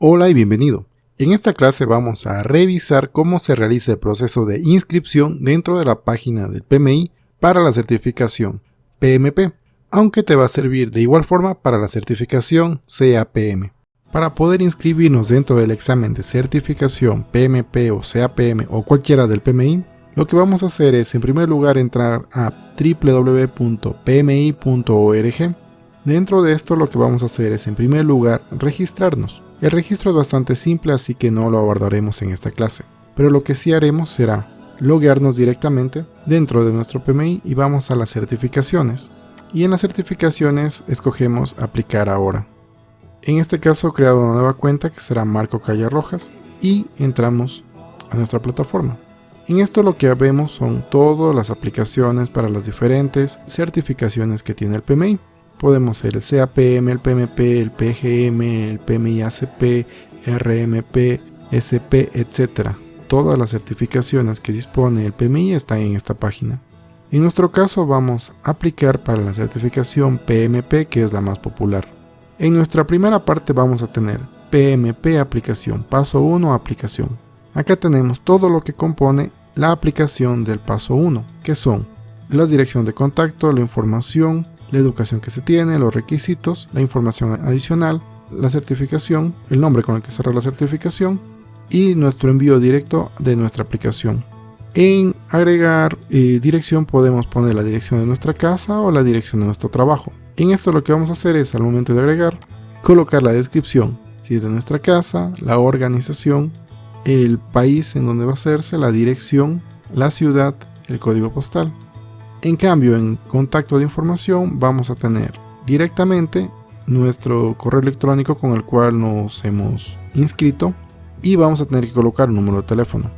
Hola y bienvenido. En esta clase vamos a revisar cómo se realiza el proceso de inscripción dentro de la página del PMI para la certificación PMP, aunque te va a servir de igual forma para la certificación CAPM. Para poder inscribirnos dentro del examen de certificación PMP o CAPM o cualquiera del PMI, lo que vamos a hacer es en primer lugar entrar a www.pmi.org. Dentro de esto lo que vamos a hacer es en primer lugar registrarnos. El registro es bastante simple, así que no lo abordaremos en esta clase, pero lo que sí haremos será loguearnos directamente dentro de nuestro PMI y vamos a las certificaciones, y en las certificaciones escogemos aplicar ahora. En este caso he creado una nueva cuenta que será Marco Calle Rojas y entramos a nuestra plataforma. En esto lo que vemos son todas las aplicaciones para las diferentes certificaciones que tiene el PMI. Podemos ser el CAPM, el PMP, el PGM, el PMI-ACP, RMP, SP, etc. Todas las certificaciones que dispone el PMI están en esta página. En nuestro caso vamos a aplicar para la certificación PMP, que es la más popular. En nuestra primera parte vamos a tener PMP aplicación, paso 1 aplicación. Acá tenemos todo lo que compone la aplicación del paso 1, que son la dirección de contacto, la información, la educación que se tiene, los requisitos, la información adicional, la certificación, el nombre con el que cerrar la certificación y nuestro envío directo de nuestra aplicación. En agregar dirección podemos poner la dirección de nuestra casa o la dirección de nuestro trabajo. En esto lo que vamos a hacer es al momento de agregar, colocar la descripción, si es de nuestra casa, la organización, el país en donde va a hacerse, la dirección, la ciudad, el código postal. En cambio, en contacto de información vamos a tener directamente nuestro correo electrónico con el cual nos hemos inscrito y vamos a tener que colocar un número de teléfono.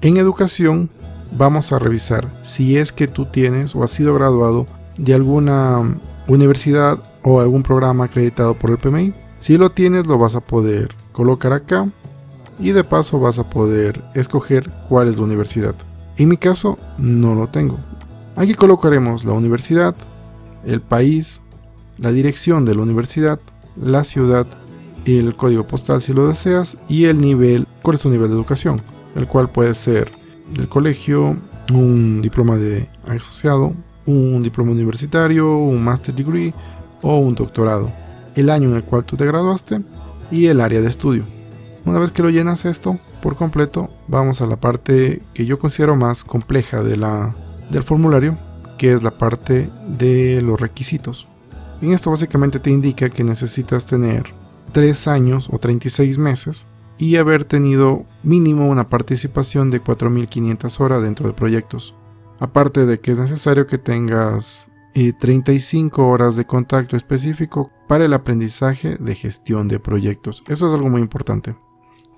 En educación vamos a revisar si es que tú tienes o has sido graduado de alguna universidad o algún programa acreditado por el PMI. Si lo tienes, lo vas a poder colocar acá y de paso vas a poder escoger cuál es la universidad. En mi caso no lo tengo. Aquí colocaremos la universidad, el país, la dirección de la universidad, la ciudad, el código postal si lo deseas y el nivel, cuál es tu nivel de educación, el cual puede ser del colegio, un diploma de asociado, un diploma universitario, un master degree o un doctorado, el año en el cual tú te graduaste y el área de estudio. Una vez que lo llenas esto por completo, vamos a la parte que yo considero más compleja del formulario, que es la parte de los requisitos. En esto básicamente te indica que necesitas tener 3 años o 36 meses y haber tenido mínimo una participación de 4.500 horas dentro de proyectos. Aparte de que es necesario que tengas 35 horas de contacto específico para el aprendizaje de gestión de proyectos. Eso es algo muy importante.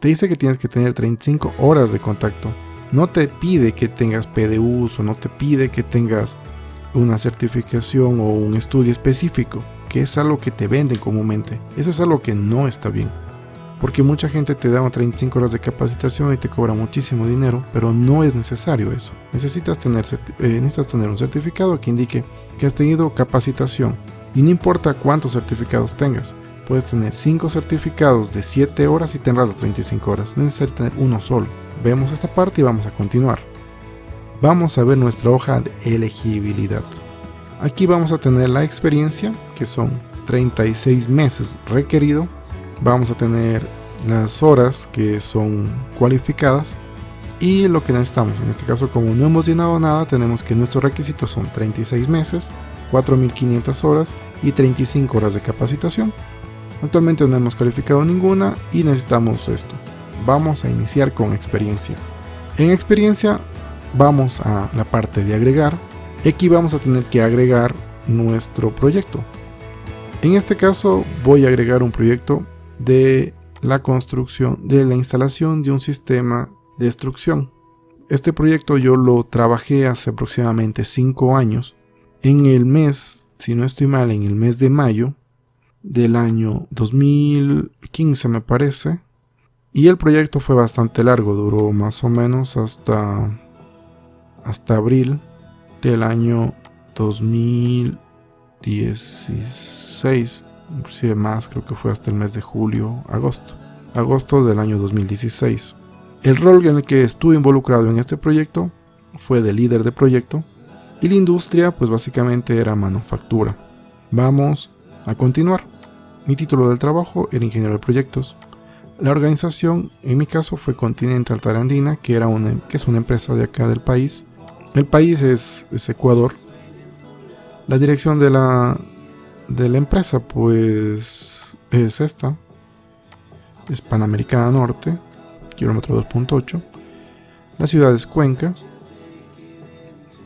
Te dice que tienes que tener 35 horas de contacto. No te pide que tengas PDUs o no te pide que tengas una certificación o un estudio específico, que es algo que te venden comúnmente. Eso es algo que no está bien, porque mucha gente te da 35 horas de capacitación y te cobra muchísimo dinero, pero no es necesario eso. Necesitas tener un certificado que indique que has tenido capacitación, y no importa cuántos certificados tengas. Puedes tener 5 certificados de 7 horas y tendrás las 35 horas. No es necesario tener uno solo. Vemos esta parte y vamos a continuar. Vamos a ver nuestra hoja de elegibilidad. Aquí vamos a tener la experiencia, que son 36 meses requerido. Vamos a tener las horas que son cualificadas y lo que necesitamos. En este caso, como no hemos llenado nada, tenemos que nuestros requisitos son 36 meses, 4.500 horas y 35 horas de capacitación. Actualmente no hemos calificado ninguna y necesitamos esto. Vamos a iniciar con experiencia. En experiencia vamos a la parte de agregar. Aquí vamos a tener que agregar nuestro proyecto. En este caso voy a agregar un proyecto de la construcción, de la instalación de un sistema de extrusión. Este proyecto yo lo trabajé hace aproximadamente 5 años. En el mes, si no estoy mal, en el mes de mayo del año 2015 me parece. Y el proyecto fue bastante largo, duró más o menos hasta abril del año 2016, inclusive más, creo que fue hasta el mes de julio, agosto. agosto del año 2016. El rol en el que estuve involucrado en este proyecto fue de líder de proyecto y la industria pues básicamente era manufactura. Vamos a continuar. Mi título del trabajo era ingeniero de proyectos. La organización en mi caso fue Continental Tarandina, que es una empresa de acá del país. El país es Ecuador. La dirección de la empresa pues es esta. Es Panamericana Norte, kilómetro 2.8. La ciudad es Cuenca.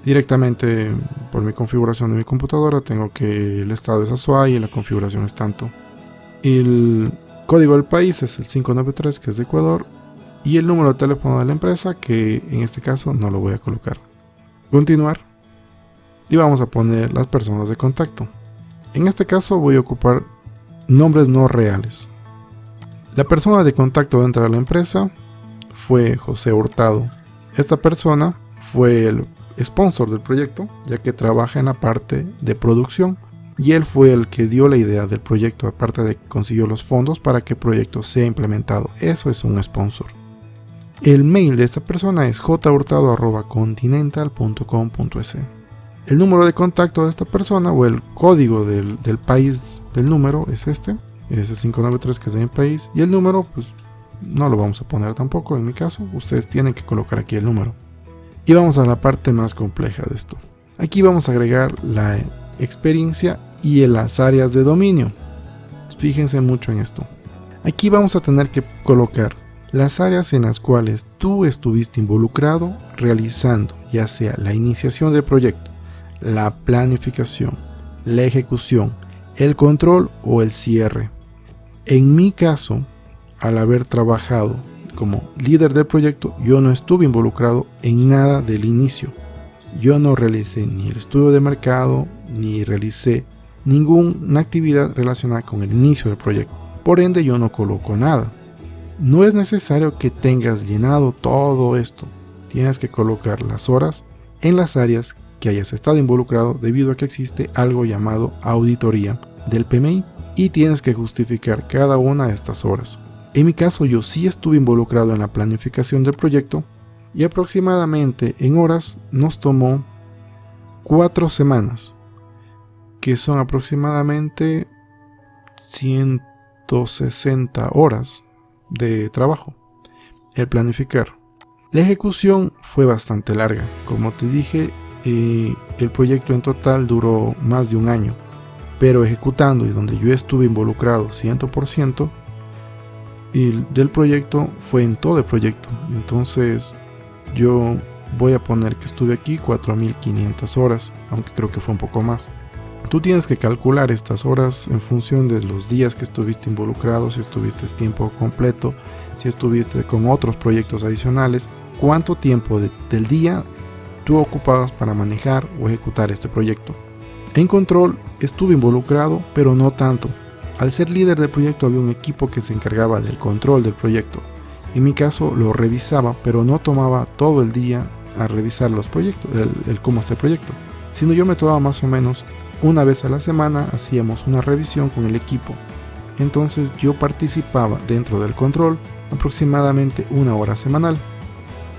Directamente por mi configuración de mi computadora tengo que el estado es Azuay y la configuración es tanto. El código del país es el 593, que es de Ecuador, y el número de teléfono de la empresa, que en este caso no lo voy a colocar. Continuar, y vamos a poner las personas de contacto. En este caso voy a ocupar nombres no reales. La persona de contacto dentro de la empresa fue José Hurtado. Esta persona fue el sponsor del proyecto, ya que trabaja en la parte de producción, y él fue el que dio la idea del proyecto, aparte de que consiguió los fondos para que el proyecto sea implementado. Eso es un sponsor. El mail de esta persona es jhurtado@continental.com.es. El número de contacto de esta persona o el código del país del número es este. Es el 593, que es de mi país. Y el número pues no lo vamos a poner tampoco en mi caso. Ustedes tienen que colocar aquí el número. Y vamos a la parte más compleja de esto. Aquí vamos a agregar la experiencia y las áreas de dominio. Fíjense mucho en esto. Aquí vamos a tener que colocar las áreas en las cuales tú estuviste involucrado realizando, ya sea la iniciación del proyecto, la planificación, la ejecución, el control o el cierre. En mi caso, al haber trabajado como líder del proyecto, yo no estuve involucrado en nada del inicio. Yo no realicé ni el estudio de mercado, ni realicé ninguna actividad relacionada con el inicio del proyecto. Por ende, yo no coloco nada. No es necesario que tengas llenado todo esto. Tienes que colocar las horas en las áreas que hayas estado involucrado, debido a que existe algo llamado auditoría del PMI y tienes que justificar cada una de estas horas. En mi caso, yo sí estuve involucrado en la planificación del proyecto y aproximadamente en horas nos tomó 4 semanas, que son aproximadamente 160 horas de trabajo, el planificar. La ejecución fue bastante larga. Como te dije, el proyecto en total duró más de un año, pero ejecutando y donde yo estuve involucrado 100% del proyecto fue en todo el proyecto. Entonces yo voy a poner que estuve aquí 4500 horas, aunque creo que fue un poco más. Tú tienes que calcular estas horas en función de los días que estuviste involucrado, si estuviste tiempo completo, si estuviste con otros proyectos adicionales, cuánto tiempo del día tú ocupabas para manejar o ejecutar este proyecto. En control estuve involucrado, pero no tanto. Al ser líder del proyecto había un equipo que se encargaba del control del proyecto. En mi caso lo revisaba, pero no tomaba todo el día a revisar los proyectos, el cómo está el proyecto, sino yo me tomaba más o menos una vez a la semana, hacíamos una revisión con el equipo. Entonces yo participaba dentro del control aproximadamente 1 hora semanal.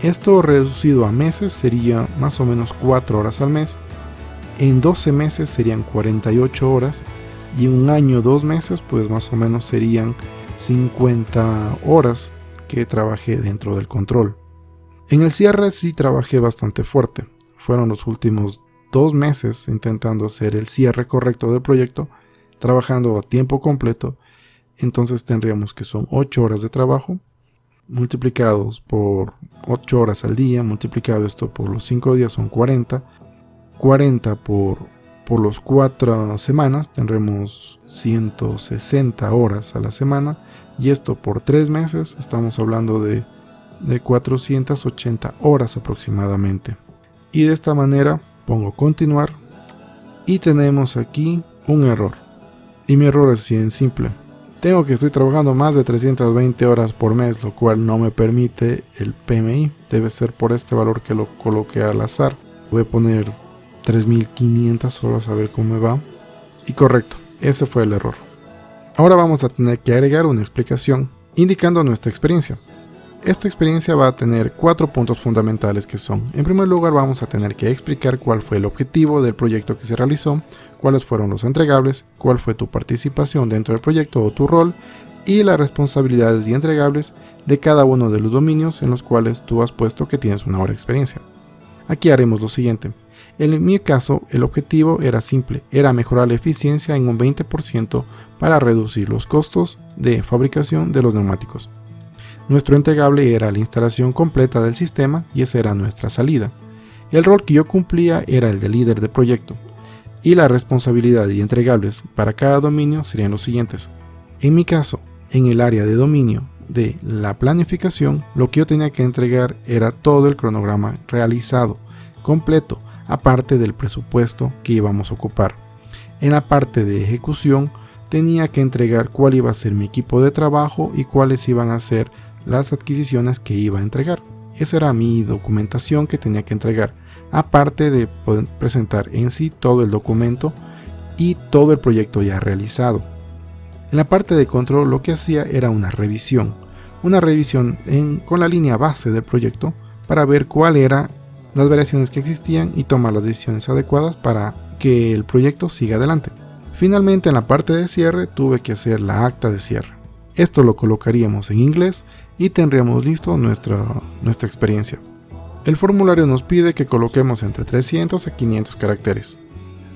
Esto reducido a meses sería más o menos 4 horas al mes. En 12 meses serían 48 horas y en un año 2 meses pues más o menos serían 50 horas que trabajé dentro del control. En el cierre sí trabajé bastante fuerte. Fueron los últimos 2 meses intentando hacer el cierre correcto del proyecto, trabajando a tiempo completo. Entonces tendríamos que son 8 horas de trabajo multiplicados por 8 horas al día, multiplicado esto por los 5 días son 40 por los 4 semanas tendremos 160 horas a la semana, y esto por 3 meses estamos hablando de 480 horas aproximadamente. Y de esta manera pongo continuar y tenemos aquí un error, y mi error es bien simple. Tengo que estoy trabajando más de 320 horas por mes, lo cual no me permite el PMI. Debe ser por este valor que lo coloqué al azar. Voy a poner 3500 horas a ver cómo me va. Y correcto, ese fue el error. Ahora vamos a tener que agregar una explicación indicando nuestra experiencia. Esta experiencia va a tener 4 puntos fundamentales que son: en primer lugar, vamos a tener que explicar cuál fue el objetivo del proyecto que se realizó, cuáles fueron los entregables, cuál fue tu participación dentro del proyecto o tu rol, y las responsabilidades y entregables de cada uno de los dominios en los cuales tú has puesto que tienes una hora de experiencia. Aquí haremos lo siguiente. En mi caso, el objetivo era simple, era mejorar la eficiencia en un 20% para reducir los costos de fabricación de los neumáticos. Nuestro entregable era la instalación completa del sistema y esa era nuestra salida. El rol que yo cumplía era el de líder de proyecto y la responsabilidad y entregables para cada dominio serían los siguientes. En mi caso, en el área de dominio de la planificación, lo que yo tenía que entregar era todo el cronograma realizado, completo, aparte del presupuesto que íbamos a ocupar. En la parte de ejecución, tenía que entregar cuál iba a ser mi equipo de trabajo y cuáles iban a ser las adquisiciones que iba a entregar. Esa era mi documentación que tenía que entregar, aparte de poder presentar en sí todo el documento y todo el proyecto ya realizado. En la parte de control lo que hacía era una revisión con la línea base del proyecto para ver cuáles eran las variaciones que existían y tomar las decisiones adecuadas para que el proyecto siga adelante. Finalmente, en la parte de cierre tuve que hacer la acta de cierre. Esto lo colocaríamos en inglés y tendríamos listo nuestra experiencia. El formulario nos pide que coloquemos entre 300 a 500 caracteres.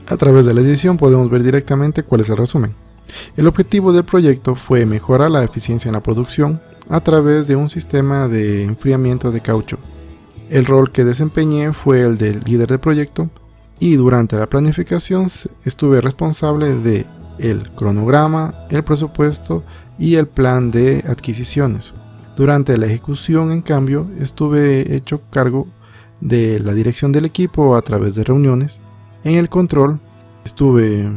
A través de la edición podemos ver directamente cuál es el resumen. El objetivo del proyecto fue mejorar la eficiencia en la producción a través de un sistema de enfriamiento de caucho. El rol que desempeñé fue el de líder de proyecto y durante la planificación estuve responsable de el cronograma, el presupuesto y el plan de adquisiciones. Durante la ejecución, en cambio, estuve hecho cargo de la dirección del equipo a través de reuniones. En el control estuve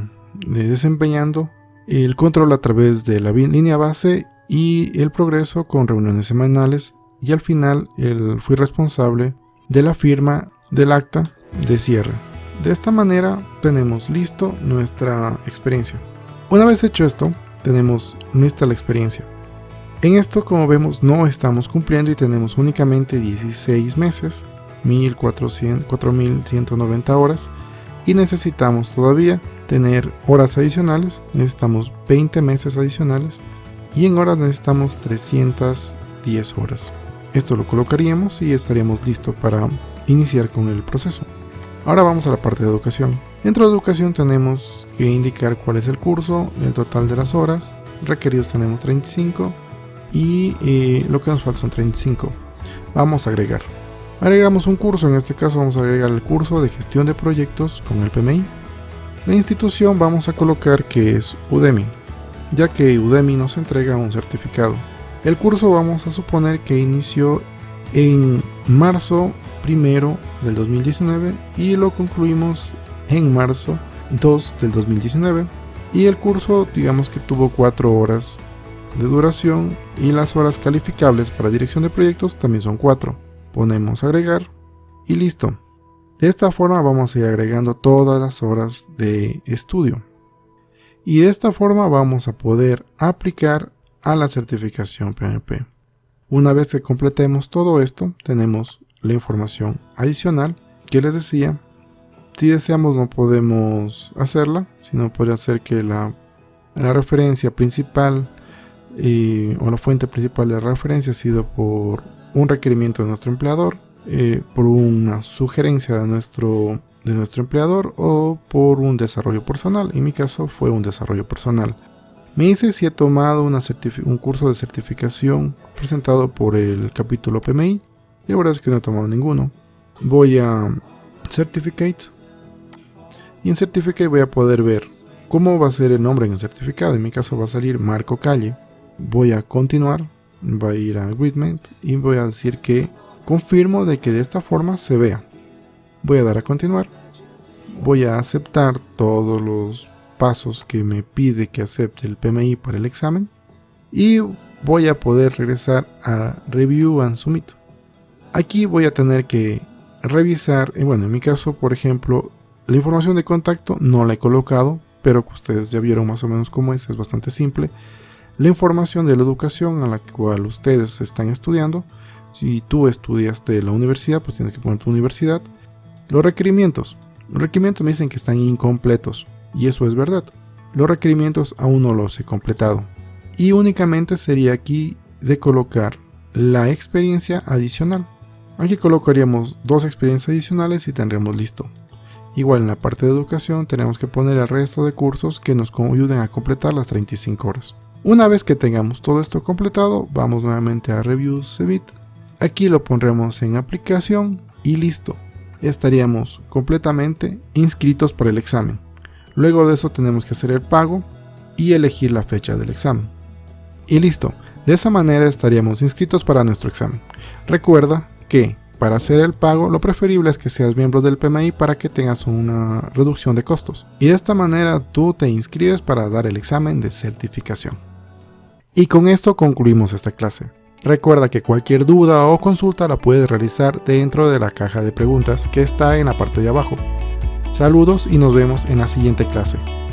desempeñando el control a través de la línea base y el progreso con reuniones semanales, y al final fui responsable de la firma del acta de cierre. De esta manera tenemos listo nuestra experiencia. Una vez hecho esto, tenemos lista la experiencia. En esto, como vemos, no estamos cumpliendo y tenemos únicamente 16 meses, 4.190 horas, y necesitamos todavía tener horas adicionales. Necesitamos 20 meses adicionales y en horas necesitamos 310 horas. Esto lo colocaríamos y estaríamos listos para iniciar con el proceso. Ahora vamos a la parte de educación. Dentro de educación tenemos que indicar cuál es el curso, el total de las horas. Requeridos tenemos 35 y lo que nos falta son 35. Vamos a agregar. Agregamos un curso, en este caso vamos a agregar el curso de gestión de proyectos con el PMI. La institución vamos a colocar que es Udemy, ya que Udemy nos entrega un certificado. El curso vamos a suponer que inició en marzo 1 del 2019 y lo concluimos en marzo 2 del 2019. Y el curso, digamos que tuvo 4 horas de duración y las horas calificables para dirección de proyectos también son 4. Ponemos agregar y listo. De esta forma vamos a ir agregando todas las horas de estudio. Y de esta forma vamos a poder aplicar a la certificación PMP. Una vez que completemos todo esto, tenemos la información adicional que les decía. Si deseamos no podemos hacerla, sino podría ser que la referencia principal o la fuente principal de la referencia ha sido por un requerimiento de nuestro empleador, por una sugerencia de nuestro empleador o por un desarrollo personal. En mi caso fue un desarrollo personal. Me dice si he tomado un curso de certificación presentado por el capítulo PMI. Y la verdad es que no he tomado ninguno. Voy a Certificate. Y en Certificate voy a poder ver cómo va a ser el nombre en el certificado. En mi caso va a salir Marco Calle. Voy a continuar. Voy a ir a Agreement y voy a decir que confirmo de que de esta forma se vea. Voy a dar a continuar. Voy a aceptar todos los pasos que me pide que acepte el PMI para el examen. Y voy a poder regresar a Review and Submit. Aquí voy a tener que revisar, bueno, en mi caso, por ejemplo, la información de contacto no la he colocado, pero que ustedes ya vieron más o menos cómo es bastante simple. la información de la educación a la cual ustedes están estudiando. Si tú estudiaste la universidad, pues tienes que poner tu universidad. Los requerimientos me dicen que están incompletos, y eso es verdad. Los requerimientos aún no los he completado, y únicamente sería aquí de colocar la experiencia adicional. Aquí colocaríamos 2 experiencias adicionales y tendremos listo. Igual en la parte de educación tenemos que poner el resto de cursos que nos ayuden a completar las 35 horas. Una vez que tengamos todo esto completado, vamos nuevamente a Reviews Cebit. Aquí lo pondremos en aplicación y listo. Estaríamos completamente inscritos para el examen. Luego de eso tenemos que hacer el pago y elegir la fecha del examen. Y listo. De esa manera estaríamos inscritos para nuestro examen. Recuerda que para hacer el pago lo preferible es que seas miembro del PMI para que tengas una reducción de costos. Y de esta manera tú te inscribes para dar el examen de certificación. Y con esto concluimos esta clase. Recuerda que cualquier duda o consulta la puedes realizar dentro de la caja de preguntas que está en la parte de abajo. Saludos y nos vemos en la siguiente clase.